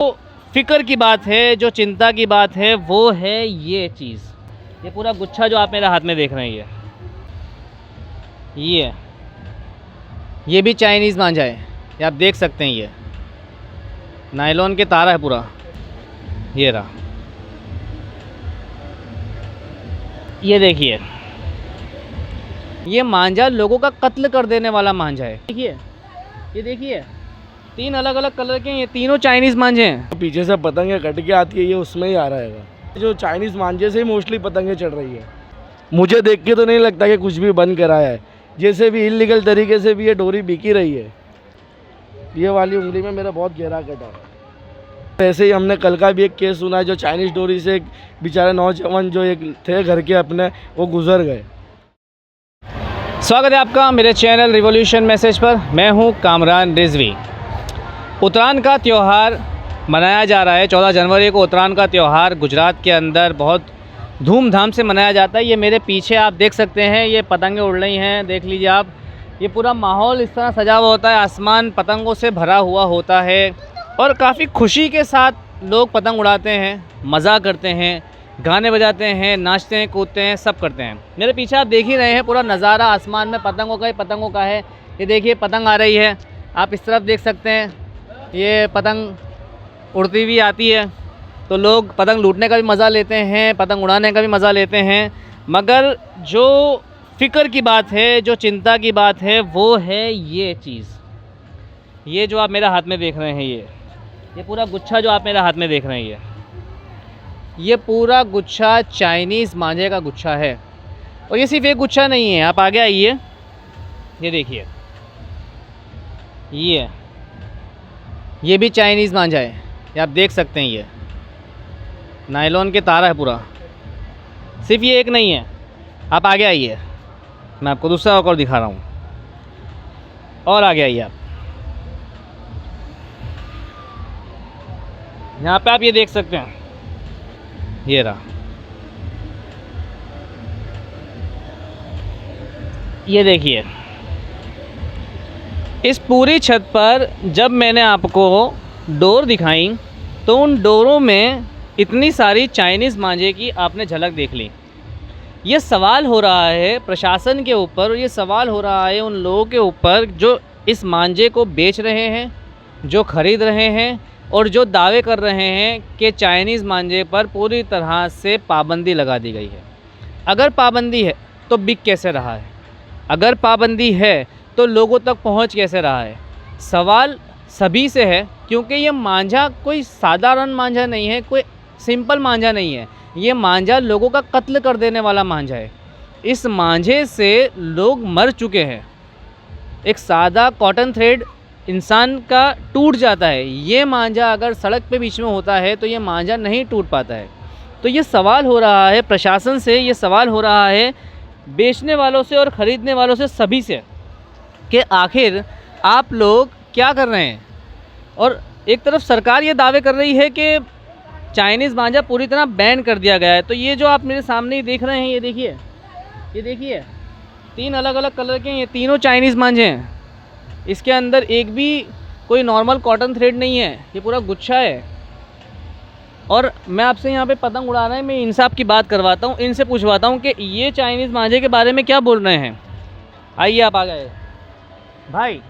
जो फ़िक्र की बात है, जो चिंता की बात है, वो है ये चीज़। ये पूरा गुच्छा जो आप मेरे हाथ में देख रहे हैं ये भी चाइनीज़ मांझा है। ये आप देख सकते हैं, ये नायलॉन के तारा है पूरा। ये रहा, ये देखिए, ये मांझा लोगों का कत्ल कर देने वाला मांझा है। देखिए, ये देखिए, 3 अलग अलग कलर के ये तीनों चाइनीज़ मांझे हैं। पीछे से पतंगे कट के आती है, ये उसमें ही आ रहेगा। जो चाइनीज़ मांझे से ही मोस्टली पतंगे चढ़ रही है। मुझे देख के तो नहीं लगता कि कुछ भी बंद कराया है। जैसे भी इलीगल तरीके से भी ये डोरी बिकी रही है। ये वाली उंगली में मेरा बहुत गहरा कटा है। ऐसे ही हमने कल का भी एक केस सुना है, जो चाइनीज़ डोरी से एक बेचारे नौजवान जो एक थे घर के अपने, वो गुजर गए। स्वागत है आपका मेरे चैनल रिवॉल्यूशन मैसेज पर। मैं हूं कामरान रिजवी। उत्तरायण का त्यौहार मनाया जा रहा है। 14 जनवरी को उत्तरायण का त्यौहार गुजरात के अंदर बहुत धूमधाम से मनाया जाता है। ये मेरे पीछे आप देख सकते हैं, ये पतंगें उड़ रही हैं, देख लीजिए आप। ये पूरा माहौल इस तरह सजा हुआ होता है, आसमान पतंगों से भरा हुआ होता है और काफ़ी खुशी के साथ लोग पतंग उड़ाते हैं, मज़ा करते हैं, गाने बजाते हैं, नाचते हैं, कूदते हैं, सब करते हैं। मेरे पीछे आप देख ही रहे हैं, पूरा नज़ारा आसमान में पतंगों का है। ये देखिए, पतंग आ रही है, आप इस तरफ देख सकते हैं, ये पतंग उड़ती हुई आती है। तो लोग पतंग लूटने का भी मज़ा लेते हैं, पतंग उड़ाने का भी मज़ा लेते हैं। मगर जो फ़िक्र की बात है, जो चिंता की बात है, वो है ये चीज़। ये जो आप मेरे हाथ में देख रहे हैं, ये पूरा गुच्छा जो आप मेरे हाथ में देख रहे हैं, ये पूरा गुच्छा चाइनीज़ मांझे का गुच्छा है। और ये सिर्फ एक गुच्छा नहीं है, आप आगे आइए, ये देखिए, ये भी चाइनीज़ मांझा है। ये आप देख सकते हैं, ये नायलॉन के तारा है पूरा। सिर्फ ये एक नहीं है, आप आगे आइए, मैं आपको दूसरा और दिखा रहा हूँ। और आगे आइए आप, यहाँ पे आप ये देख सकते हैं, ये रहा, ये देखिए। इस पूरी छत पर जब मैंने आपको डोर दिखाई तो उन डोरों में इतनी सारी चाइनीज़ मांझे की आपने झलक देख ली। ये सवाल हो रहा है प्रशासन के ऊपर, ये सवाल हो रहा है उन लोगों के ऊपर जो इस मांझे को बेच रहे हैं, जो ख़रीद रहे हैं और जो दावे कर रहे हैं कि चाइनीज़ मांझे पर पूरी तरह से पाबंदी लगा दी गई है। अगर पाबंदी है तो बिक कैसे रहा है? अगर पाबंदी है तो लोगों तक पहुंच कैसे रहा है? सवाल सभी से है, क्योंकि ये मांझा कोई साधारण मांझा नहीं है, कोई सिंपल मांझा नहीं है। ये मांझा लोगों का कत्ल कर देने वाला मांझा है। इस मांझे से लोग मर चुके हैं। एक सादा कॉटन थ्रेड इंसान का टूट जाता है, ये मांझा अगर सड़क पे बीच में होता है तो ये मांझा नहीं टूट पाता है। तो ये सवाल हो रहा है प्रशासन से, ये सवाल हो रहा है बेचने वालों से और ख़रीदने वालों से, सभी से, कि आखिर आप लोग क्या कर रहे हैं। और एक तरफ सरकार ये दावे कर रही है कि चाइनीज़ मांझा पूरी तरह बैन कर दिया गया है। तो ये जो आप मेरे सामने ही देख रहे हैं, ये देखिए, 3 अलग अलग कलर के ये तीनों चाइनीज़ मांझे हैं। इसके अंदर एक भी कोई नॉर्मल कॉटन थ्रेड नहीं है, ये पूरा गुच्छा है। और मैं आपसे यहाँ पे पतंग उड़ा रहे हैं, मैं इनसे आपकी बात करवाता हूँ, इनसे पूछवाता हूँ कि ये चाइनीज़ मांझे के बारे में क्या बोल रहे हैं। आइए आप आ गए भाई।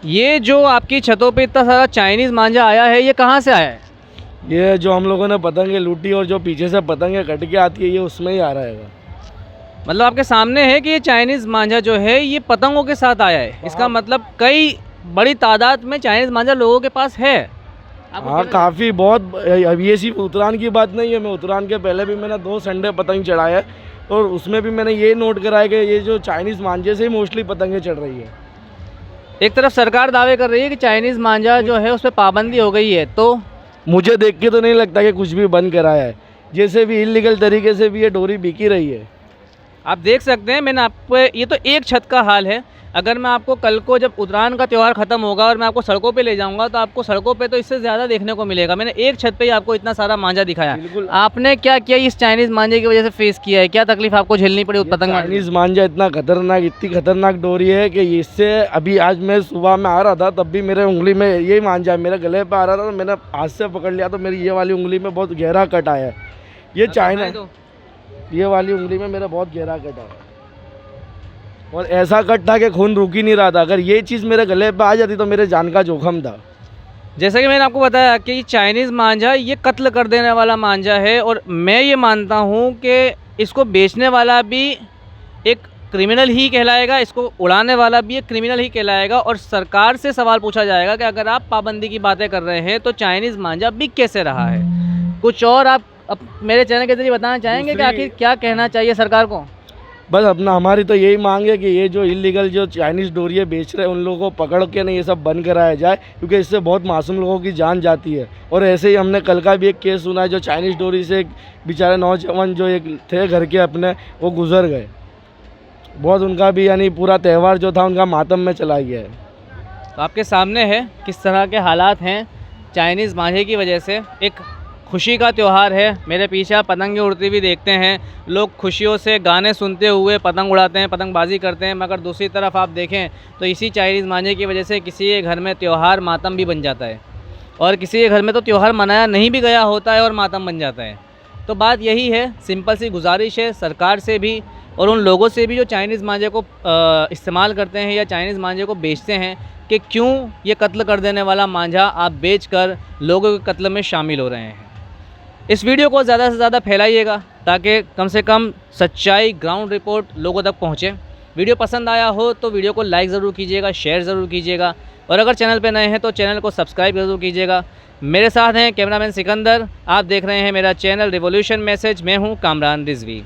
ये जो आपकी छतों पे इतना सारा चाइनीज़ मांझा आया है, ये कहाँ से आया है? ये जो हम लोगों ने पतंगे लूटी और जो पीछे से पतंगे कट के आती है, ये उसमें ही आ रहेगा। मतलब आपके सामने है कि ये चाइनीज़ मांझा जो है ये पतंगों के साथ आया है। इसका मतलब कई बड़ी तादाद में चाइनीज़ मांझा लोगों के पास है। हाँ, काफ़ी बहुत। अब ये सिर्फ उत्तरायण की बात नहीं है, मैं उत्तरायण के पहले भी मैंने 2 संडे पतंग चढ़ाए है और उसमें भी मैंने ये नोट करा है कि ये जो चाइनीज़ मांझे से ही मोस्टली पतंगे चढ़ रही है। एक तरफ सरकार दावे कर रही है कि चाइनीज़ मांझा जो है उस पर पाबंदी हो गई है, तो मुझे देख के तो नहीं लगता कि कुछ भी बंद कराया है। जैसे भी इलीगल तरीके से भी ये डोरी बिकी रही है। आप देख सकते हैं, मैंने आपको, ये तो एक छत का हाल है। अगर मैं आपको कल को जब उत्तरायण का त्यौहार ख़त्म होगा और मैं आपको सड़कों पे ले जाऊंगा तो आपको सड़कों पे तो इससे ज़्यादा देखने को मिलेगा। मैंने एक छत पे ही आपको इतना सारा मांझा दिखाया। बिल्कुल। आपने क्या किया इस चाइनीज़ मांझे की वजह से फेस किया है, क्या तकलीफ आपको झेलनी पड़ी उस पतंग चाइनीज़ मांझा इतना खतरनाक, इतनी खतरनाक डोरी है कि इससे अभी आज मैं सुबह में आ रहा था तब भी मेरे उंगली में यही मांझा मेरे गले पे आ रहा था, तो मैंने हाथ से पकड़ लिया तो मेरी ये वाली उंगली में बहुत गहरा कट आया है। ये चाइना, ये वाली उंगली में मेरा बहुत गहरा कट आया और ऐसा कट था कि खून रुक ही नहीं रहा था। अगर ये चीज़ मेरे गले पे आ जाती तो मेरे जान का जोखम था। जैसा कि मैंने आपको बताया कि चाइनीज़ मांझा ये कत्ल कर देने वाला मांझा है, और मैं ये मानता हूँ कि इसको बेचने वाला भी एक क्रिमिनल ही कहलाएगा, इसको उड़ाने वाला भी एक क्रिमिनल ही कहलाएगा। और सरकार से सवाल पूछा जाएगा कि अगर आप पाबंदी की बातें कर रहे हैं तो चाइनीज़ मांझा बिक कैसे रहा है। कुछ और आप मेरे चैनल के जरिए बताना चाहेंगे कि आखिर क्या कहना चाहिए सरकार को? बस अपना हमारी तो यही मांग है कि ये जो इलीगल जो चाइनीज़ डोरियाँ बेच रहे हैं उन लोगों को पकड़ के नहीं ये सब बंद कराया जाए, क्योंकि इससे बहुत मासूम लोगों की जान जाती है। और ऐसे ही हमने कल का भी एक केस सुना है, जो चाइनीज़ डोरी से एक बेचारे नौजवान जो एक थे घर के अपने, वो गुजर गए। बहुत उनका भी यानी पूरा त्यौहार जो था उनका मातम में चला गया है। तो आपके सामने है किस तरह के हालात हैं चाइनीज़ मांझे की वजह से। एक खुशी का त्यौहार है, मेरे पीछे आप पतंगें उड़ती हुई देखते हैं, लोग खुशियों से गाने सुनते हुए पतंग उड़ाते हैं, पतंगबाजी करते हैं। मगर दूसरी तरफ आप देखें तो इसी चाइनीज़ मांझे की वजह से किसी के घर में त्यौहार मातम भी बन जाता है, और किसी के घर में तो त्यौहार मनाया नहीं भी गया होता है और मातम बन जाता है। तो बात यही है, सिंपल सी गुजारिश है सरकार से भी और उन लोगों से भी जो चाइनीज़ मांझे को इस्तेमाल करते हैं या चाइनीज़ मांझे को बेचते हैं, कि क्यों ये कत्ल कर देने वाला मांझा आप बेचकर लोगों के कत्ल में शामिल हो रहे हैं। इस वीडियो को ज़्यादा से ज़्यादा फैलाइएगा ताकि कम से कम सच्चाई, ग्राउंड रिपोर्ट लोगों तक पहुँचे। वीडियो पसंद आया हो तो वीडियो को लाइक ज़रूर कीजिएगा, शेयर ज़रूर कीजिएगा, और अगर चैनल पे नए हैं तो चैनल को सब्सक्राइब ज़रूर कीजिएगा। मेरे साथ हैं कैमरामैन सिकंदर, आप देख रहे हैं मेरा चैनल रिवॉल्यूशन मैसेज। मैं हूँ कामरान रिजवी।